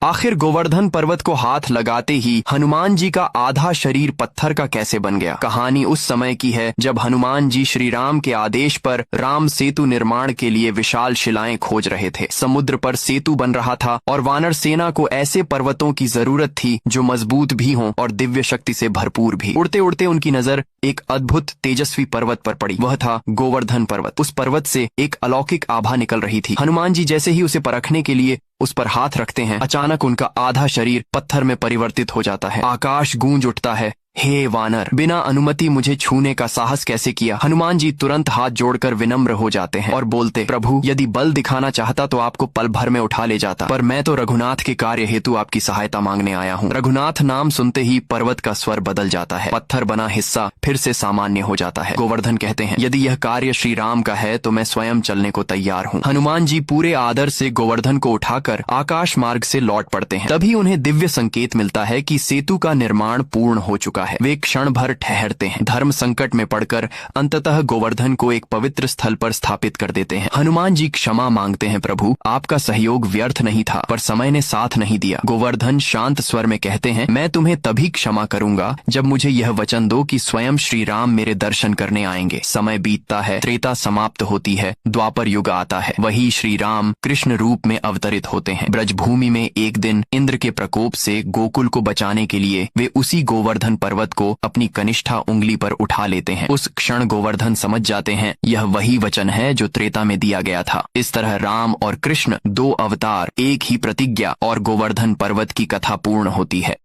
आखिर गोवर्धन पर्वत को हाथ लगाते ही हनुमान जी का आधा शरीर पत्थर का कैसे बन गया। कहानी उस समय की है जब हनुमान जी श्री राम के आदेश पर राम सेतु निर्माण के लिए विशाल शिलाएं खोज रहे थे। समुद्र पर सेतु बन रहा था और वानर सेना को ऐसे पर्वतों की जरूरत थी जो मजबूत भी हों और दिव्य शक्ति से भरपूर भी। उड़ते उड़ते उनकी नजर एक अद्भुत तेजस्वी पर्वत पर पड़ी। वह था गोवर्धन पर्वत। उस पर्वत से एक अलौकिक आभा निकल रही थी। हनुमान जी जैसे ही उसे परखने के लिए उस पर हाथ रखते हैं, अचानक उनका आधा शरीर पत्थर में परिवर्तित हो जाता है। आकाश गूंज उठता है, हे वानर, बिना अनुमति मुझे छूने का साहस कैसे किया। हनुमान जी तुरंत हाथ जोड़कर विनम्र हो जाते हैं और बोलते, प्रभु, यदि बल दिखाना चाहता तो आपको पल भर में उठा ले जाता, पर मैं तो रघुनाथ के कार्य हेतु आपकी सहायता मांगने आया हूँ। रघुनाथ नाम सुनते ही पर्वत का स्वर बदल जाता है। पत्थर बना हिस्सा फिर से सामान्य हो जाता है। गोवर्धन कहते हैं, यदि यह कार्य श्री राम का है तो मैं स्वयं चलने को तैयार हूँ। हनुमान जी पूरे आदर से गोवर्धन को उठाकर आकाश मार्ग से लौट पड़ते हैं। तभी उन्हें दिव्य संकेत मिलता है कि सेतु का निर्माण पूर्ण हो चुका है। वे क्षण भर ठहरते हैं। धर्म संकट में पड़कर अंततः गोवर्धन को एक पवित्र स्थल पर स्थापित कर देते हैं। हनुमान जी क्षमा मांगते हैं, प्रभु, आपका सहयोग व्यर्थ नहीं था, पर समय ने साथ नहीं दिया। गोवर्धन शांत स्वर में कहते हैं, मैं तुम्हें तभी क्षमा करूंगा जब मुझे यह वचन दो कि स्वयं श्री राम मेरे दर्शन करने आएंगे। समय बीतता है, त्रेता समाप्त होती है, द्वापर युग आता है। वही श्री राम कृष्ण रूप में अवतरित होते हैं। ब्रजभूमि में एक दिन इंद्र के प्रकोप से गोकुल को बचाने के लिए वे उसी गोवर्धन पर्वत को अपनी कनिष्ठा उंगली पर उठा लेते हैं। उस क्षण गोवर्धन समझ जाते हैं यह वही वचन है जो त्रेता में दिया गया था। इस तरह राम और कृष्ण, दो अवतार, एक ही प्रतिज्ञा और गोवर्धन पर्वत की कथा पूर्ण होती है।